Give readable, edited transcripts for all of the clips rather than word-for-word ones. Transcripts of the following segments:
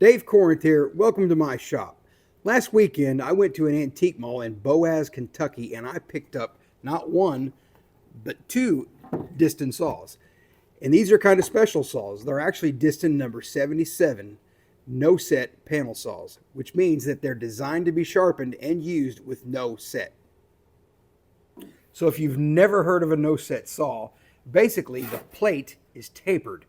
Dave Corinth here. Welcome to my shop. Last weekend, I went to an antique mall in Boaz, Kentucky, and I picked up not one, but two Disston saws. And these are kind of special saws. They're actually Disston number 77 no set panel saws, which means that they're designed to be sharpened and used with no set. So if you've never heard of a no set saw, basically the plate is tapered.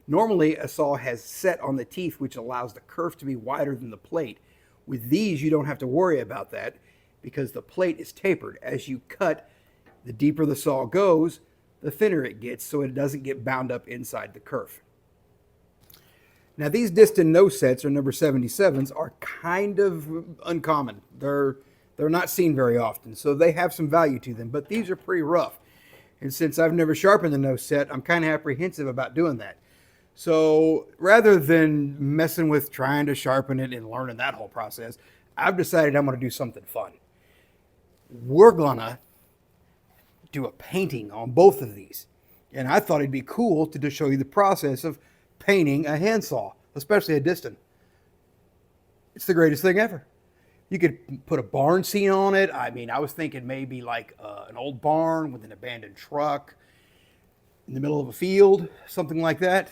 Normally, a saw has set on the teeth, which allows the kerf to be wider than the plate. With these, you don't have to worry about that because the plate is tapered. As you cut, the deeper the saw goes, the thinner it gets so it doesn't get bound up inside the kerf. Now, these Disston no sets or number 77s are kind of uncommon. They're not seen very often, so they have some value to them, but these are pretty rough. And since I've never sharpened a no set, I'm kind of apprehensive about doing that. So rather than messing with trying to sharpen it and learning that whole process, I've decided I'm going to do something fun. We're going to do a painting on both of these. And I thought it'd be cool to just show you the process of painting a handsaw, especially a Disston. It's the greatest thing ever. You could put a barn scene on it. I mean, I was thinking maybe like an old barn with an abandoned truck in the middle of a field, something like that.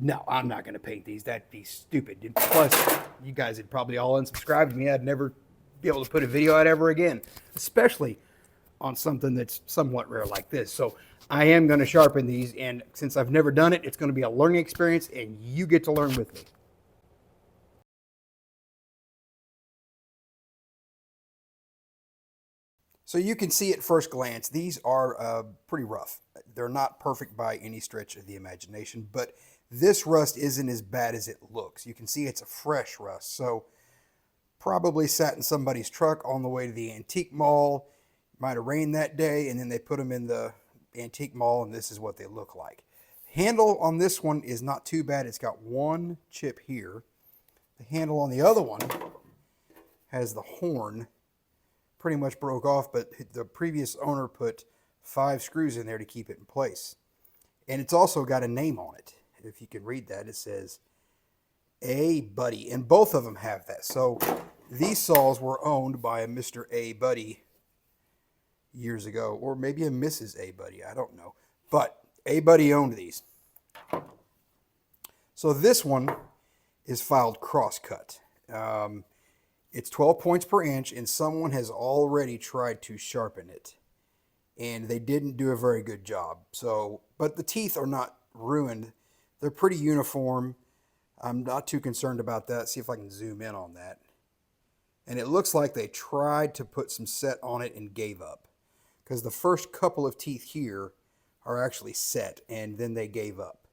No, I'm not going to paint these. That'd be stupid. Plus, you guys would probably all unsubscribe to me. I'd never be able to put a video out ever again, especially on something that's somewhat rare like this. So I am going to sharpen these, and since I've never done it, it's going to be a learning experience, and you get to learn with me. So you can see at first glance, these are pretty rough. They're not perfect by any stretch of the imagination, but this rust isn't as bad as it looks. You can see it's a fresh rust, so probably sat in somebody's truck on the way to the antique mall. Might have rained that day, and then they put them in the antique mall, and this is what they look like. Handle on this one is not too bad. It's got one chip here. The handle on the other one has the horn pretty much broke off, but the previous owner put 5 screws in there to keep it in place. And it's also got a name on it. If you can read that, it says A. Buddy, and both of them have that. So these saws were owned by a Mr. A. Buddy years ago, or maybe a Mrs. A. Buddy, I don't know. But A. Buddy owned these. So this one is filed crosscut. It's 12 points per inch, and someone has already tried to sharpen it, and they didn't do a very good job. So, but the teeth are not ruined. They're pretty uniform. I'm not too concerned about that. See if I can zoom in on that. And it looks like they tried to put some set on it and gave up, because the first couple of teeth here are actually set, and then they gave up.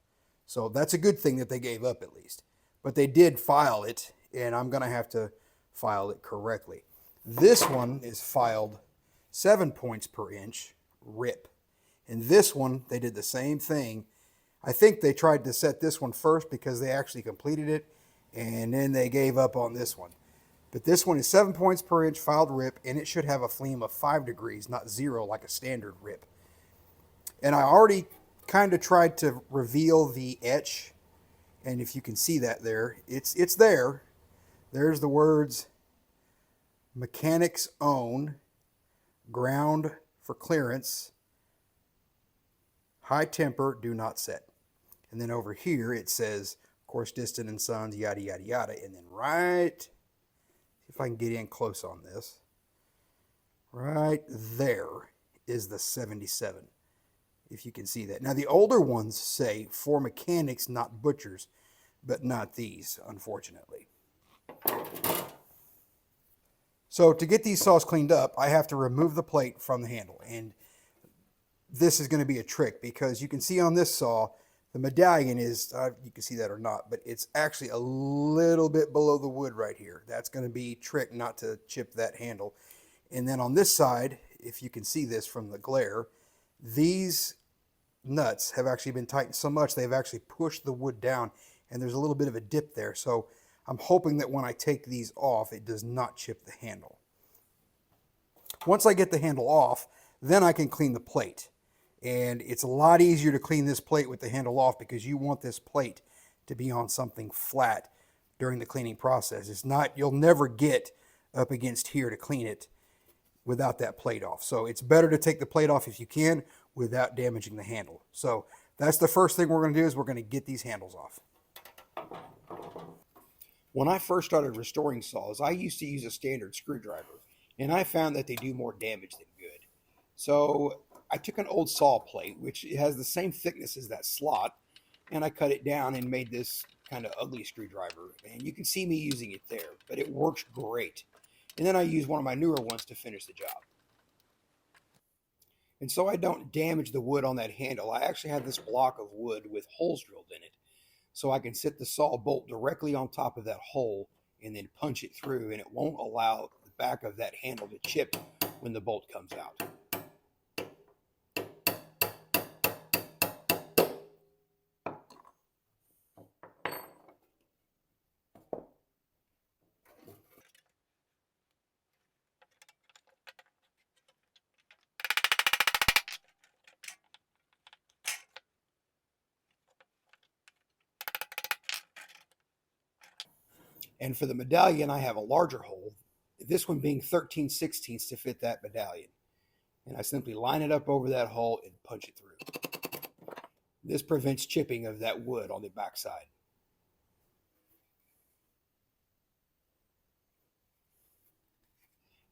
So that's a good thing that they gave up at least. But they did file it, and I'm going to have to file it correctly. This one is filed 7 points per inch, rip. And this one, they did the same thing. I think they tried to set this one first because they actually completed it, and then they gave up on this one. But this one is 7 points per inch, filed rip, and it should have a flame of 5 degrees, not 0 like a standard rip. And I already kind of tried to reveal the etch, and if you can see that there, it's there. There's the words mechanics own, ground for clearance, high temper, do not set. And then over here it says, of course, Disston and Sons, yada, yada, yada. And then right, see if I can get in close on this, right there is the 77, if you can see that. Now the older ones say for mechanics, not butchers, but not these, unfortunately. So to get these saws cleaned up, I have to remove the plate from the handle. And this is going to be a trick because you can see on this saw, the medallion is, you can see that or not, but it's actually a little bit below the wood right here. That's going to be trick not to chip that handle. And then on this side, if you can see this from the glare, these nuts have actually been tightened so much they've actually pushed the wood down, and there's a little bit of a dip there. So I'm hoping that when I take these off, it does not chip the handle. Once I get the handle off, then I can clean the plate. And it's a lot easier to clean this plate with the handle off because you want this plate to be on something flat during the cleaning process. It's not, you'll never get up against here to clean it without that plate off. So it's better to take the plate off if you can without damaging the handle. So that's the first thing we're going to do, is we're going to get these handles off. When I first started restoring saws, I used to use a standard screwdriver, and I found that they do more damage than good. So I took an old saw plate, which has the same thickness as that slot, and I cut it down and made this kind of ugly screwdriver. And you can see me using it there, but it works great. And then I use one of my newer ones to finish the job. And so I don't damage the wood on that handle, I actually have this block of wood with holes drilled in it. So I can sit the saw bolt directly on top of that hole and then punch it through, and it won't allow the back of that handle to chip when the bolt comes out. And for the medallion, I have a larger hole, this one being 13/16 to fit that medallion. And I simply line it up over that hole and punch it through. This prevents chipping of that wood on the back side.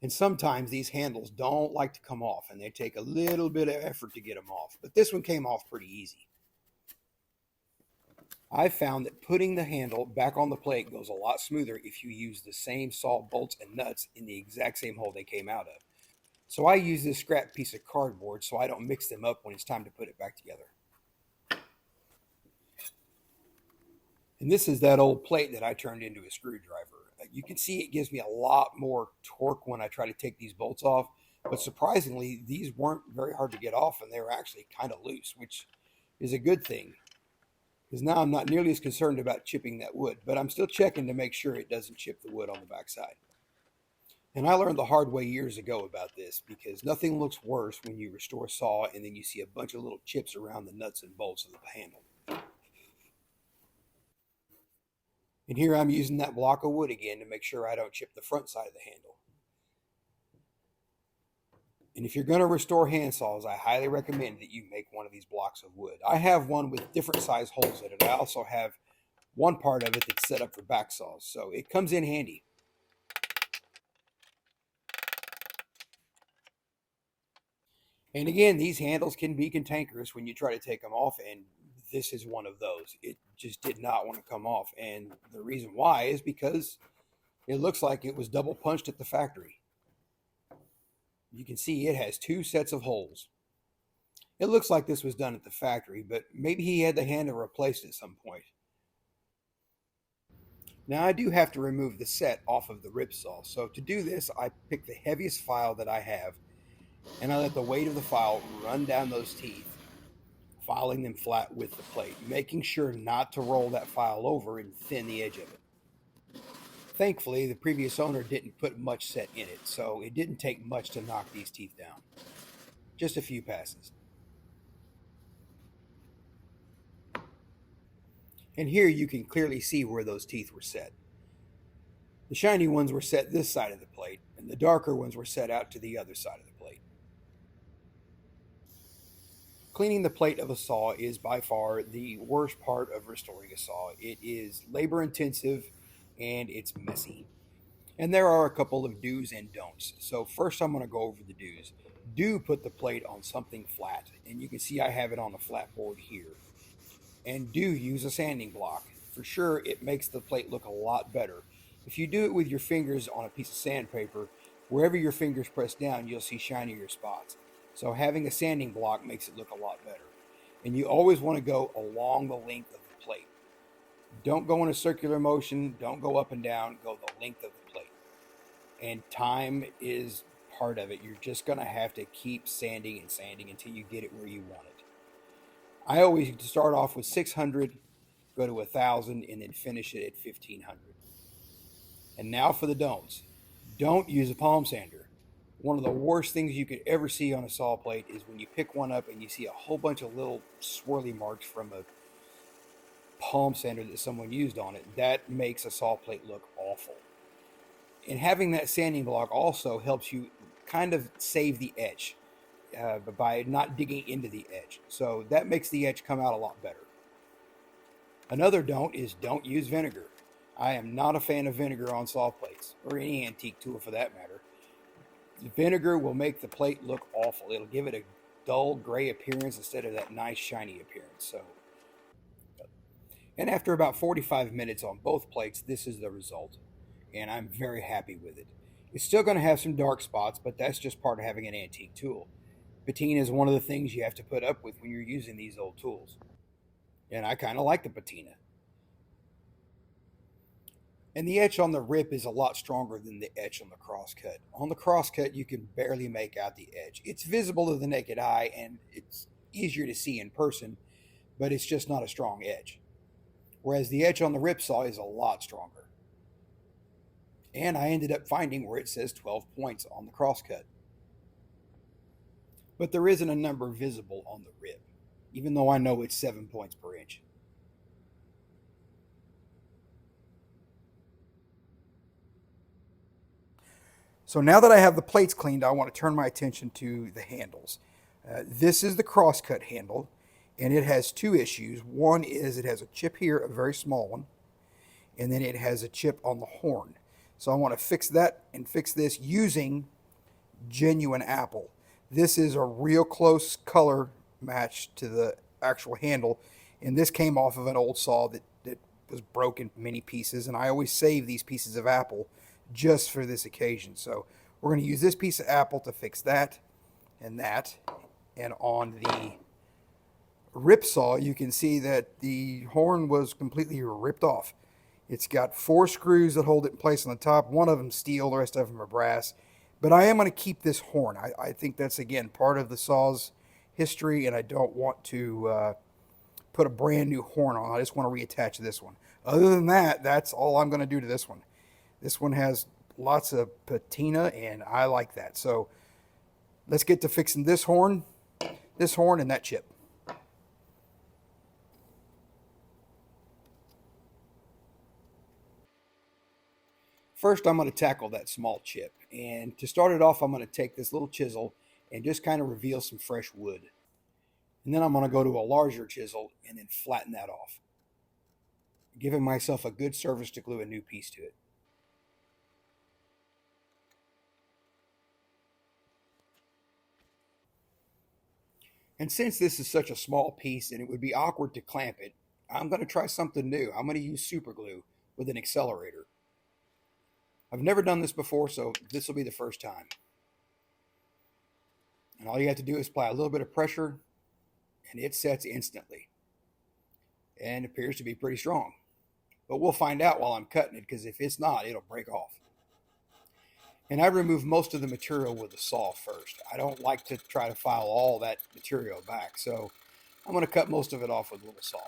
And sometimes these handles don't like to come off, and they take a little bit of effort to get them off. But this one came off pretty easy. I found that putting the handle back on the plate goes a lot smoother if you use the same saw bolts and nuts in the exact same hole they came out of. So I use this scrap piece of cardboard so I don't mix them up when it's time to put it back together. And this is that old plate that I turned into a screwdriver. You can see it gives me a lot more torque when I try to take these bolts off, but surprisingly, these weren't very hard to get off, and they were actually kind of loose, which is a good thing, because now I'm not nearly as concerned about chipping that wood, but I'm still checking to make sure it doesn't chip the wood on the backside. And I learned the hard way years ago about this, because nothing looks worse when you restore a saw and then you see a bunch of little chips around the nuts and bolts of the handle. And here I'm using that block of wood again to make sure I don't chip the front side of the handle. And if you're going to restore hand saws, I highly recommend that you make one of these blocks of wood. I have one with different size holes in it. I also have one part of it that's set up for back saws, so it comes in handy. And again, these handles can be cantankerous when you try to take them off, and this is one of those. It just did not want to come off, and the reason why is because it looks like it was double punched at the factory. You can see it has two sets of holes. It looks like this was done at the factory, but maybe he had the handle replaced at some point. Now I do have to remove the set off of the rip saw, so to do this, I pick the heaviest file that I have, and I let the weight of the file run down those teeth, filing them flat with the plate, making sure not to roll that file over and thin the edge of it. Thankfully, the previous owner didn't put much set in it, so it didn't take much to knock these teeth down. Just a few passes. And here you can clearly see where those teeth were set. The shiny ones were set this side of the plate, and the darker ones were set out to the other side of the plate. Cleaning the plate of a saw is by far the worst part of restoring a saw. It is labor intensive and it's messy. And there are a couple of do's and don'ts. So first I'm going to go over the do's. Do put the plate on something flat, and you can see I have it on a flat board here. And do use a sanding block. For sure, it makes the plate look a lot better. If you do it with your fingers on a piece of sandpaper, wherever your fingers press down, you'll see shinier spots. So having a sanding block makes it look a lot better. And you always want to go along the length of the plate. Don't go in a circular motion. Don't go up and down. Go the length of the plate. And time is part of it. You're just going to have to keep sanding and sanding until you get it where you want it. I always start off with 600, go to 1,000, and then finish it at 1,500. And now for the don'ts. Don't use a palm sander. One of the worst things you could ever see on a saw plate is when you pick one up and you see a whole bunch of little swirly marks from palm sander that someone used on it, that makes a saw plate look awful. And having that sanding block also helps you kind of save the edge by not digging into the edge. So that makes the edge come out a lot better. Another don't is don't use vinegar. I am not a fan of vinegar on saw plates, or any antique tool for that matter. The vinegar will make the plate look awful. It'll give it a dull gray appearance instead of that nice shiny appearance. And after about 45 minutes on both plates, this is the result. And I'm very happy with it. It's still going to have some dark spots, but that's just part of having an antique tool. Patina is one of the things you have to put up with when you're using these old tools. And I kind of like the patina. And the etch on the rip is a lot stronger than the etch on the crosscut. On the crosscut, you can barely make out the edge. It's visible to the naked eye and it's easier to see in person, but it's just not a strong edge. Whereas the etch on the rip saw is a lot stronger. And I ended up finding where it says 12 points on the crosscut. But there isn't a number visible on the rip, even though I know it's 7 points per inch. So now that I have the plates cleaned, I want to turn my attention to the handles. This is the crosscut handle, and it has two issues. One is it has a chip here, a very small one, and then it has a chip on the horn. So I want to fix that and fix this using genuine apple. This is a real close color match to the actual handle, and this came off of an old saw that was broken in many pieces, and I always save these pieces of apple just for this occasion. So we're going to use this piece of apple to fix that. And on the rip saw, you can see that the horn was completely ripped off. It's got 4 screws that hold it in place on the top. One of them steel, the rest of them are brass. But I am going to keep this horn. I think that's, again, part of the saw's history, and I don't want to put a brand new horn on. I just want to reattach this one. Other than that, that's all I'm going to do to this one. This one has lots of patina, and I like that. So let's get to fixing this horn, and that chip. First, I'm going to tackle that small chip. And to start it off, I'm going to take this little chisel and just kind of reveal some fresh wood. And then I'm going to go to a larger chisel and then flatten that off, giving myself a good surface to glue a new piece to it. And since this is such a small piece and it would be awkward to clamp it, I'm going to try something new. I'm going to use superglue with an accelerator. I've never done this before, so this will be the first time. And all you have to do is apply a little bit of pressure, and it sets instantly. And appears to be pretty strong. But we'll find out while I'm cutting it, because if it's not, it'll break off. And I remove most of the material with the saw first. I don't like to try to file all that material back, so I'm going to cut most of it off with a little saw.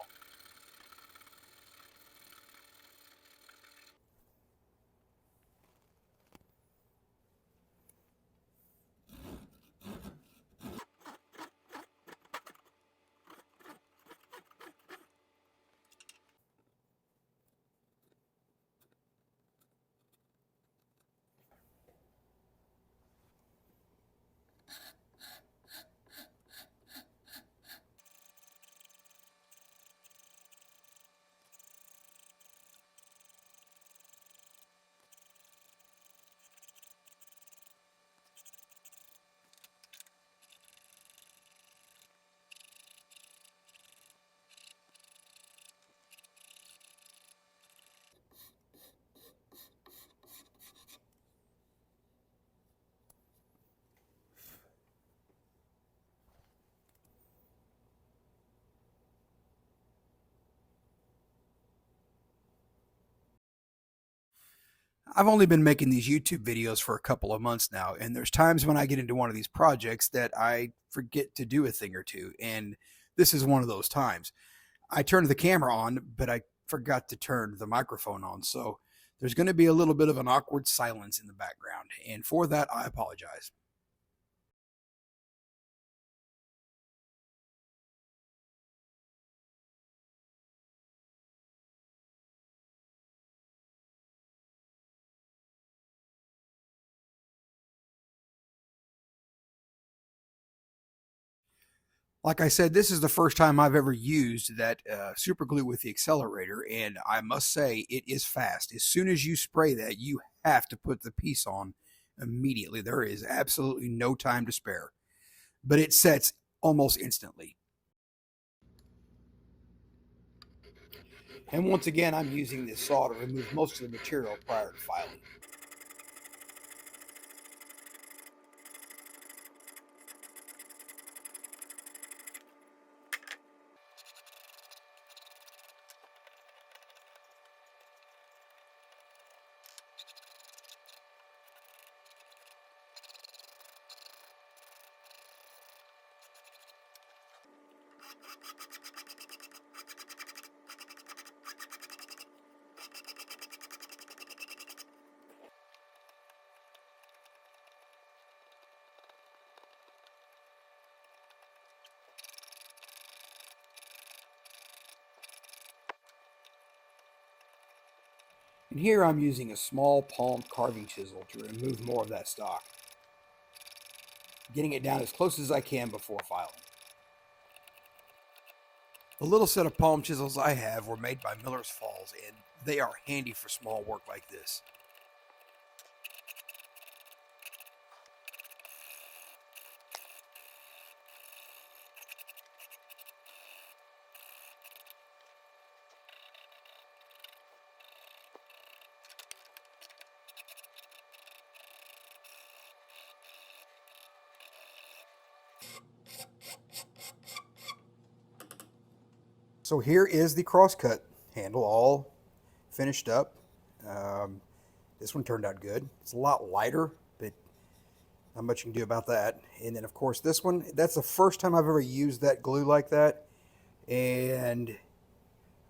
I've only been making these YouTube videos for a couple of months now, and there's times when I get into one of these projects that I forget to do a thing or two, and this is one of those times. I turned the camera on, but I forgot to turn the microphone on, so there's going to be a little bit of an awkward silence in the background, and for that, I apologize. Like I said, this is the first time I've ever used that super glue with the accelerator, and I must say it is fast. As soon as you spray that, you have to put the piece on immediately. There is absolutely no time to spare, but it sets almost instantly. And once again, I'm using this saw to remove most of the material prior to filing. And here I'm using a small palm carving chisel to remove more of that stock, getting it down as close as I can before filing. The little set of palm chisels I have were made by Miller's Falls, and they are handy for small work like this. So here is the crosscut handle all finished up. Um, this one turned out good. It's a lot lighter, but not much you can do about that. And then of course this one, that's the first time I've ever used that glue like that. And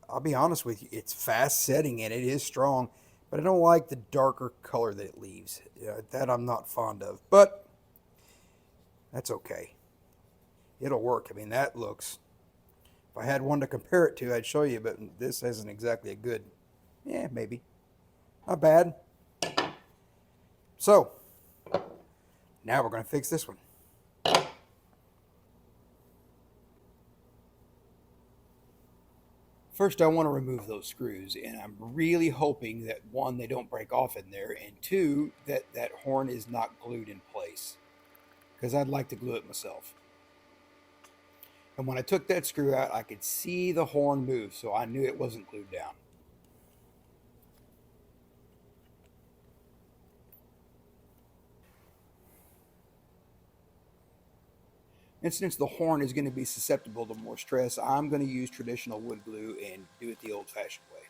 I'll be honest with you, it's fast setting and it is strong, but I don't like the darker color that it leaves. That I'm not fond of, but that's okay. It'll work. I mean, that looks, if I had one to compare it to, I'd show you, but this isn't exactly a good, yeah, maybe. Not bad. So, now we're going to fix this one. First, I want to remove those screws, and I'm really hoping that one, they don't break off in there, and two, that that horn is not glued in place, because I'd like to glue it myself. And when I took that screw out, I could see the horn move, so I knew it wasn't glued down. And since the horn is going to be susceptible to more stress, I'm going to use traditional wood glue and do it the old-fashioned way.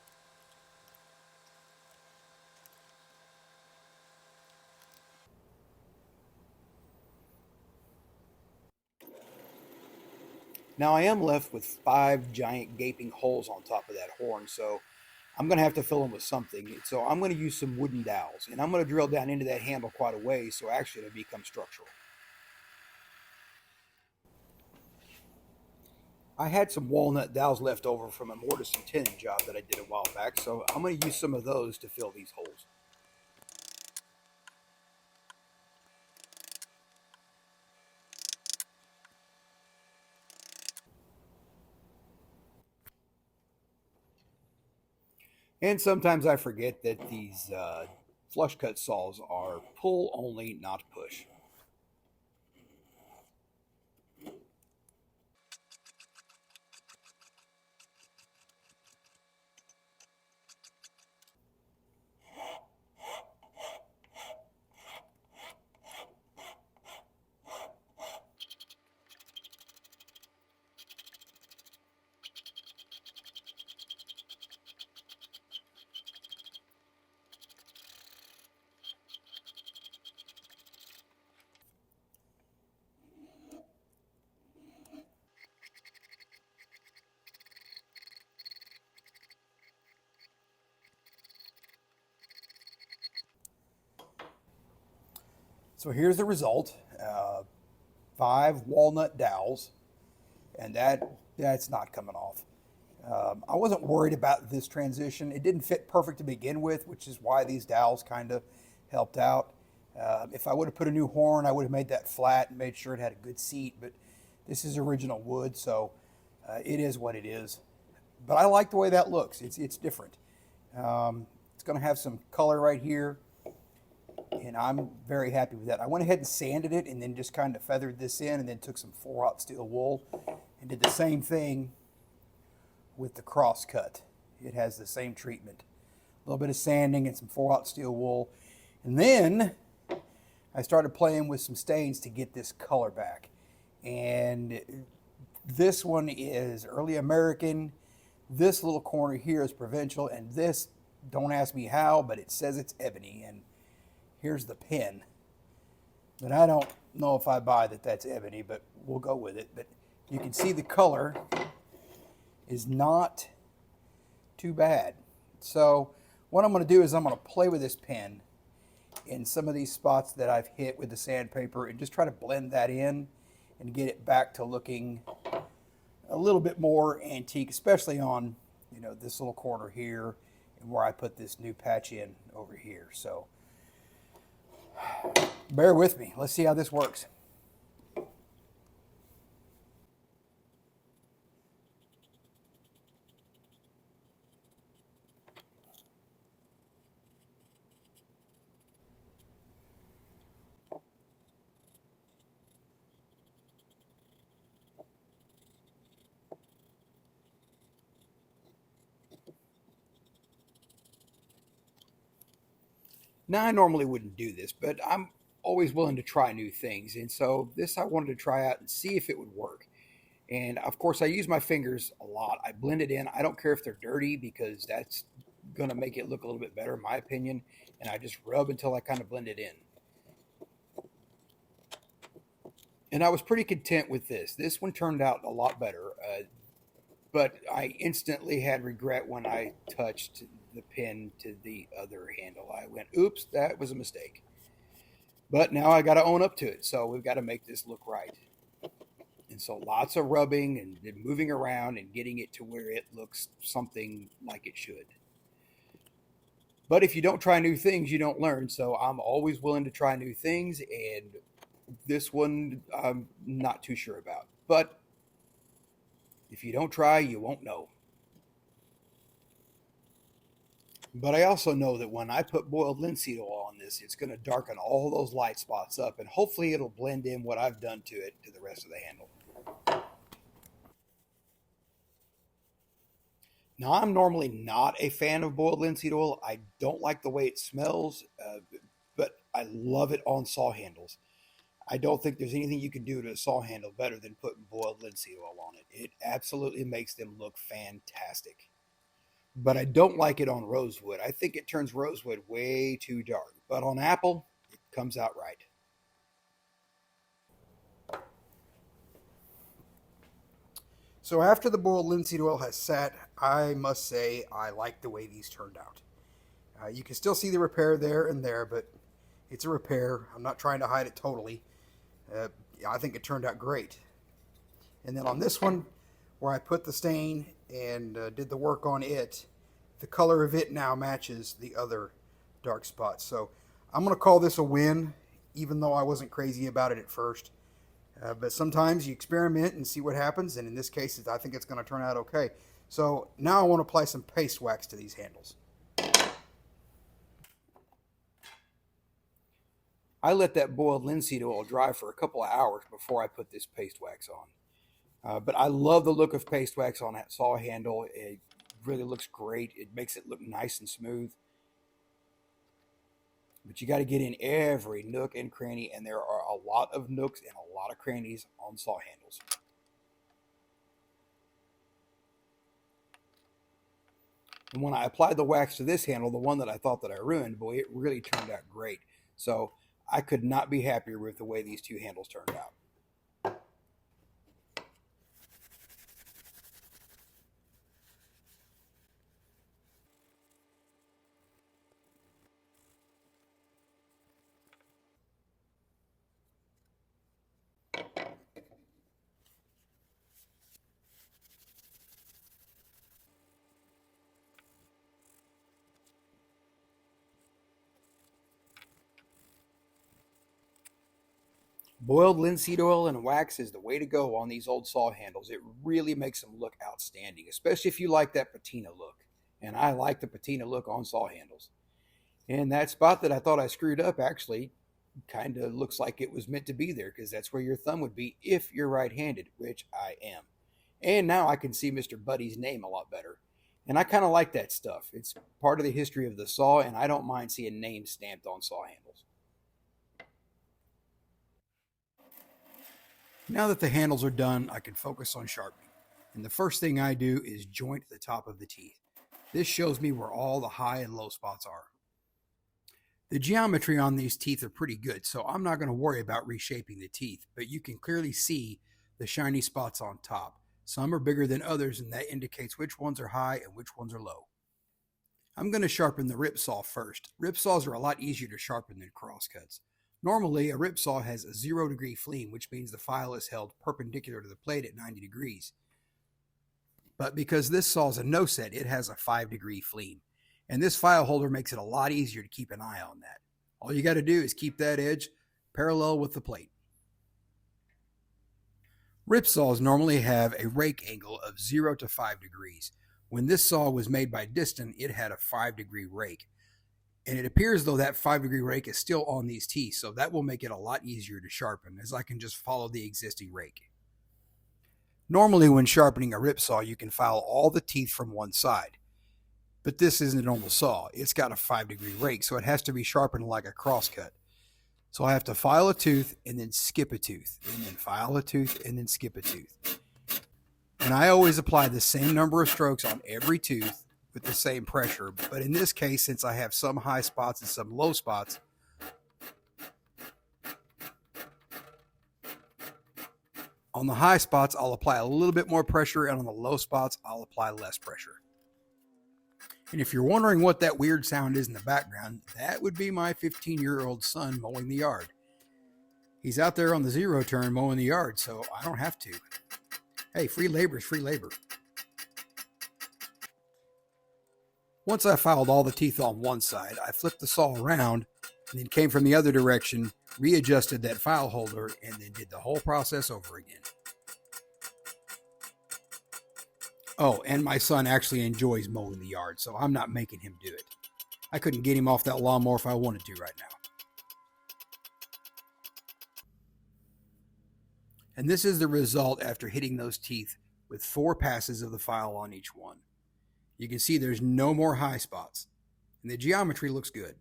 Now I am left with 5 giant gaping holes on top of that horn, so I'm going to have to fill them with something. So I'm going to use some wooden dowels, and I'm going to drill down into that handle quite a ways, so actually it'll become structural. I had some walnut dowels left over from a mortise and tenon job that I did a while back, so I'm going to use some of those to fill these holes. And sometimes I forget that these flush cut saws are pull only, not push. So here's the result. 5 walnut dowels, and that's not coming off. I wasn't worried about this transition. It didn't fit perfect to begin with, which is why these dowels kind of helped out. If I would have put a new horn, I would have made that flat and made sure it had a good seat, but This is original wood, so it is what it is. But I like the way that looks. It's different. It's going to have some color right here, and I'm very happy with that. I went ahead and sanded it and then just kind of feathered this in and then took some 4/0 steel wool and did the same thing with the crosscut. It has the same treatment. A little bit of sanding and some 4/0 steel wool. And then I started playing with some stains to get this color back. And this one is early American. This little corner here is provincial. And this, don't ask me how, but it says it's ebony. And here's the pin. But I don't know if I buy that that's ebony, but we'll go with it. But you can see the color is not too bad. So what I'm going to do is I'm going to play with this pen in some of these spots that I've hit with the sandpaper and just try to blend that in and get it back to looking a little bit more antique, especially on, you know, this little corner here and where I put this new patch in over here. So bear with me. Let's see how this works. Now, I normally wouldn't do this, but I'm always willing to try new things. And so this I wanted to try out and see if it would work. And of course, I use my fingers a lot. I blend it in. I don't care if they're dirty because that's going to make it look a little bit better, in my opinion. And I just rub until I kind of blend it in. And I was pretty content with this. This one turned out a lot better. But I instantly had regret when I touched the pin to the other handle. I went, oops, that was a mistake. But now I got to own up to it. So we've got to make this look right. And so lots of rubbing and moving around and getting it to where it looks something like it should. But if you don't try new things, you don't learn. So I'm always willing to try new things. And this one, I'm not too sure about. But if you don't try, you won't know. But I also know that when I put boiled linseed oil on this, it's going to darken all those light spots up. And hopefully it'll blend in what I've done to it to the rest of the handle. Now, I'm normally not a fan of boiled linseed oil. I don't like the way it smells, but I love it on saw handles. I don't think there's anything you can do to a saw handle better than putting boiled linseed oil on it. It absolutely makes them look fantastic. But I don't like it on rosewood. I think it turns rosewood way too dark. But on apple, it comes out right. So after the boiled linseed oil has sat, I must say I like the way these turned out. You can still see the repair there and there, but it's a repair. I'm not trying to hide it totally. I think it turned out great. And then on this one, where I put the stain and did the work on it, the color of it now matches the other dark spots. So I'm going to call this a win, even though I wasn't crazy about it at first. But sometimes you experiment and see what happens, and in this case, I think it's going to turn out okay. So now I want to apply some paste wax to these handles. I let that boiled linseed oil dry for a couple of hours before I put this paste wax on. But I love the look of paste wax on that saw handle. It really looks great. It makes it look nice and smooth. But you got to get in every nook and cranny, and there are a lot of nooks and a lot of crannies on saw handles. And when I applied the wax to this handle, the one that I thought that I ruined, boy, it really turned out great. So I could not be happier with the way these two handles turned out. Boiled linseed oil and wax is the way to go on these old saw handles. It really makes them look outstanding, especially if you like that patina look. And I like the patina look on saw handles. And that spot that I thought I screwed up actually kind of looks like it was meant to be there, because that's where your thumb would be if you're right-handed, which I am. And now I can see Mr. Buddy's name a lot better. And I kind of like that stuff. It's part of the history of the saw, and I don't mind seeing names stamped on saw handles. Now that the handles are done, I can focus on sharpening. And the first thing I do is joint the top of the teeth. This shows me where all the high and low spots are. The geometry on these teeth are pretty good, so I'm not going to worry about reshaping the teeth, but you can clearly see the shiny spots on top. Some are bigger than others, and that indicates which ones are high and which ones are low. I'm going to sharpen the rip saw first. Rip saws are a lot easier to sharpen than crosscuts. Normally, a rip saw has a 0-degree fleam, which means the file is held perpendicular to the plate at 90 degrees. But because this saw is a no-set, it has a 5-degree fleam. And this file holder makes it a lot easier to keep an eye on that. All you got to do is keep that edge parallel with the plate. Rip saws normally have a rake angle of 0 to 5 degrees. When this saw was made by Disston, it had a 5-degree rake. And it appears though that 5-degree rake is still on these teeth, so that will make it a lot easier to sharpen, as I can just follow the existing rake. Normally when sharpening a rip saw, you can file all the teeth from one side. But this isn't a normal saw. It's got a 5-degree rake, so it has to be sharpened like a crosscut. So I have to file a tooth and then skip a tooth, and then file a tooth and then skip a tooth. And I always apply the same number of strokes on every tooth with the same pressure. But in this case, since I have some high spots and some low spots, on the high spots, I'll apply a little bit more pressure, and on the low spots, I'll apply less pressure. And if you're wondering what that weird sound is in the background, that would be my 15-year-old son mowing the yard. He's out there on the 0 turn mowing the yard, so I don't have to. Hey, free labor is free labor. Once I filed all the teeth on one side, I flipped the saw around and then came from the other direction, readjusted that file holder, and then did the whole process over again. Oh, and my son actually enjoys mowing the yard, so I'm not making him do it. I couldn't get him off that lawnmower if I wanted to right now. And this is the result after hitting those teeth with 4 passes of the file on each one. You can see there's no more high spots, and the geometry looks good.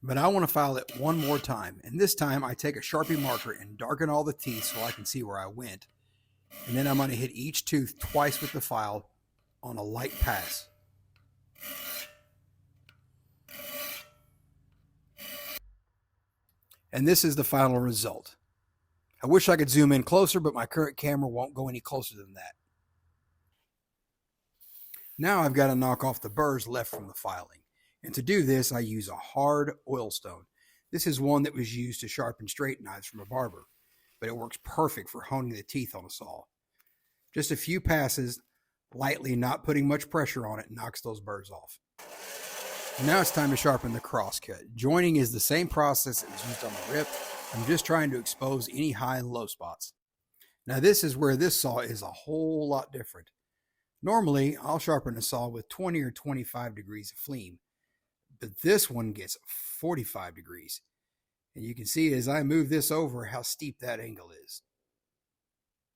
But I want to file it one more time, and this time I take a Sharpie marker and darken all the teeth so I can see where I went. And then I'm going to hit each tooth twice with the file on a light pass. And this is the final result. I wish I could zoom in closer, but my current camera won't go any closer than that. Now I've got to knock off the burrs left from the filing. And to do this, I use a hard oil stone. This is one that was used to sharpen straight knives from a barber, but it works perfect for honing the teeth on a saw. Just a few passes, lightly, not putting much pressure on it, knocks those burrs off. And now it's time to sharpen the crosscut. Joining is the same process as used on the rip. I'm just trying to expose any high and low spots. Now this is where this saw is a whole lot different. Normally, I'll sharpen a saw with 20 or 25 degrees of fleam, but this one gets 45 degrees. And you can see as I move this over how steep that angle is.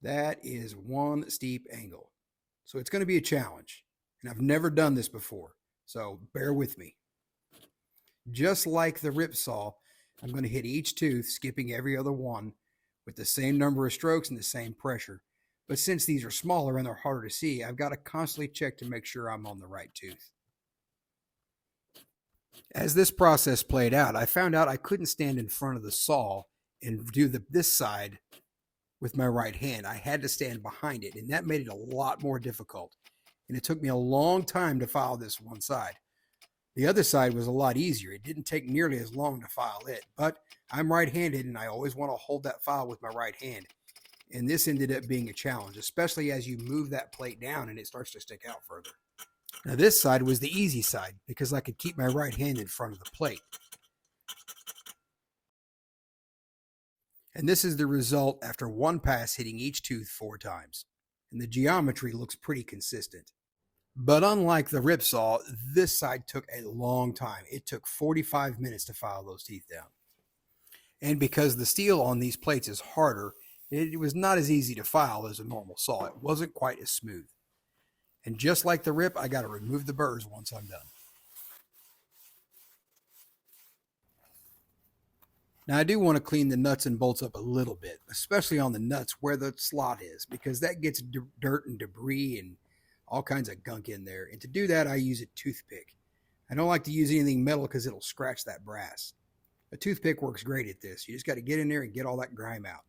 That is one steep angle. So it's going to be a challenge. And I've never done this before, so bear with me. Just like the rip saw, I'm going to hit each tooth, skipping every other one, with the same number of strokes and the same pressure. But since these are smaller and they're harder to see, I've got to constantly check to make sure I'm on the right tooth. As this process played out, I found out I couldn't stand in front of the saw and do this side with my right hand. I had to stand behind it, and that made it a lot more difficult. And it took me a long time to file this one side. The other side was a lot easier. It didn't take nearly as long to file it, but I'm right-handed, and I always want to hold that file with my right hand. And this ended up being a challenge, especially as you move that plate down and it starts to stick out further. Now this side was the easy side because I could keep my right hand in front of the plate. And this is the result after one pass hitting each tooth 4 times. And the geometry looks pretty consistent. But unlike the rip saw, this side took a long time. It took 45 minutes to file those teeth down. And because the steel on these plates is harder, it was not as easy to file as a normal saw. It wasn't quite as smooth. And just like the rip, I got to remove the burrs once I'm done. Now I do want to clean the nuts and bolts up a little bit, especially on the nuts where the slot is, because that gets dirt and debris and all kinds of gunk in there. And to do that, I use a toothpick. I don't like to use anything metal because it'll scratch that brass. A toothpick works great at this. You just got to get in there and get all that grime out.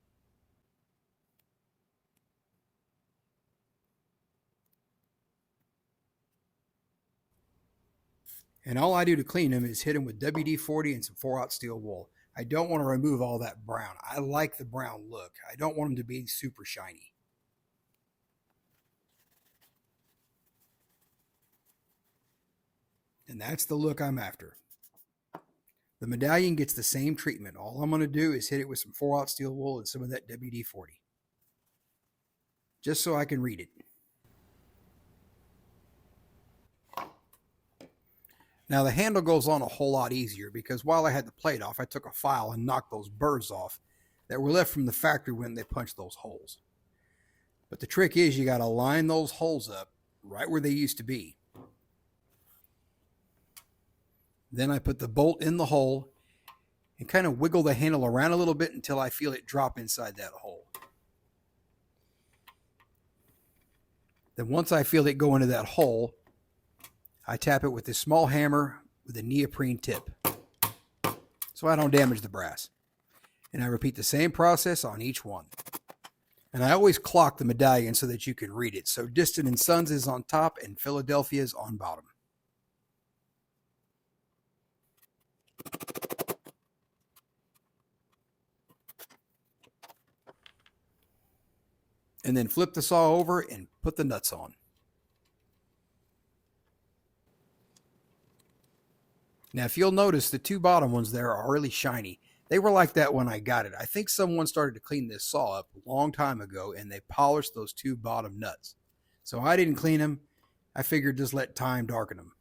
And all I do to clean them is hit them with WD-40 and some 4/0 steel wool. I don't want to remove all that brown. I like the brown look. I don't want them to be super shiny. And that's the look I'm after. The medallion gets the same treatment. All I'm going to do is hit it with some 4/0 steel wool and some of that WD-40. Just so I can read it. Now the handle goes on a whole lot easier because while I had the plate off, I took a file and knocked those burrs off that were left from the factory when they punched those holes. But the trick is you got to line those holes up right where they used to be. Then I put the bolt in the hole and kind of wiggle the handle around a little bit until I feel it drop inside that hole. Then once I feel it go into that hole, I tap it with this small hammer with a neoprene tip so I don't damage the brass. And I repeat the same process on each one. And I always clock the medallion so that you can read it. So Disston & Sons is on top and Philadelphia's on bottom. And then flip the saw over and put the nuts on. Now, if you'll notice, the 2 bottom ones there are really shiny. They were like that when I got it. I think someone started to clean this saw up a long time ago, and they polished those 2 bottom nuts. So I didn't clean them. I figured just let time darken them.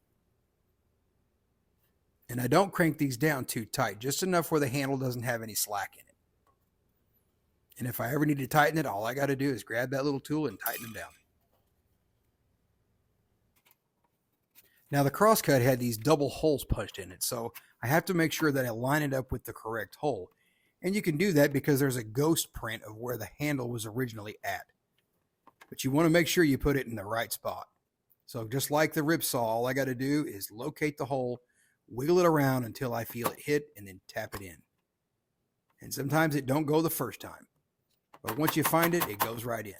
And I don't crank these down too tight, just enough where the handle doesn't have any slack in it. And if I ever need to tighten it, all I got to do is grab that little tool and tighten them down. Now the crosscut had these double holes punched in it, so I have to make sure that I line it up with the correct hole. And you can do that because there's a ghost print of where the handle was originally at. But you want to make sure you put it in the right spot. So just like the rip saw, all I got to do is locate the hole, wiggle it around until I feel it hit, and then tap it in. And sometimes it don't go the first time. But once you find it, it goes right in.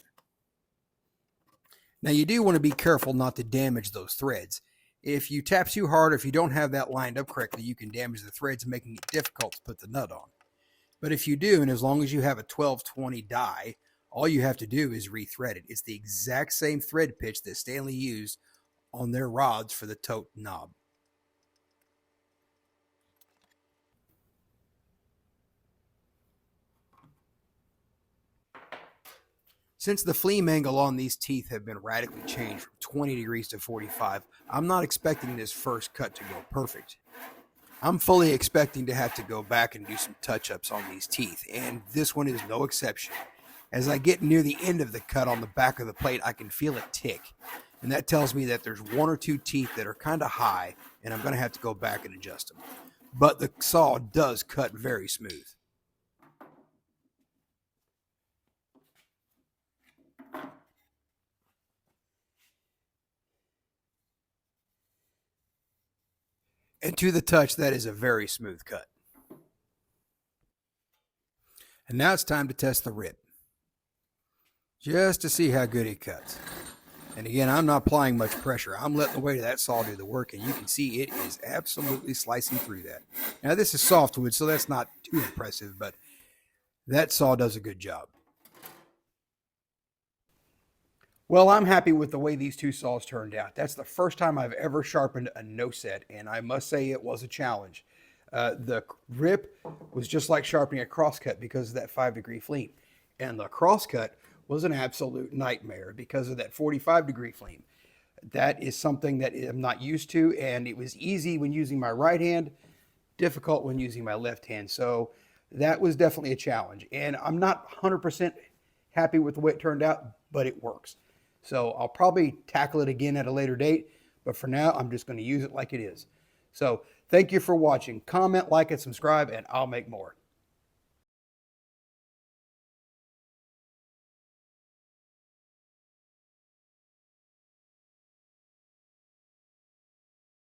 Now you do want to be careful not to damage those threads. If you tap too hard, or if you don't have that lined up correctly, you can damage the threads, making it difficult to put the nut on. But if you do, and as long as you have a 1220 die, all you have to do is rethread it. It's the exact same thread pitch that Stanley used on their rods for the tote knob. Since the fleam angle on these teeth have been radically changed from 20 degrees to 45, I'm not expecting this first cut to go perfect. I'm fully expecting to have to go back and do some touch-ups on these teeth, and this one is no exception. As I get near the end of the cut on the back of the plate, I can feel it tick, and that tells me that there's 1 or 2 teeth that are kind of high, and I'm going to have to go back and adjust them. But the saw does cut very smooth. And to the touch, that is a very smooth cut. And now it's time to test the rip, just to see how good it cuts. And again, I'm not applying much pressure. I'm letting the weight of that saw do the work, and you can see it is absolutely slicing through that. Now this is softwood, so that's not too impressive, but that saw does a good job. Well, I'm happy with the way these two saws turned out. That's the first time I've ever sharpened a no set, and I must say it was a challenge. The grip was just like sharpening a crosscut because of that 5-degree flame, and the crosscut was an absolute nightmare because of that 45-degree flame. That is something that I'm not used to, and it was easy when using my right hand, difficult when using my left hand. So that was definitely a challenge, and I'm not 100% happy with the way it turned out, but it works. So I'll probably tackle it again at a later date, but for now, I'm just going to use it like it is. So thank you for watching. Comment, like, and subscribe, and I'll make more.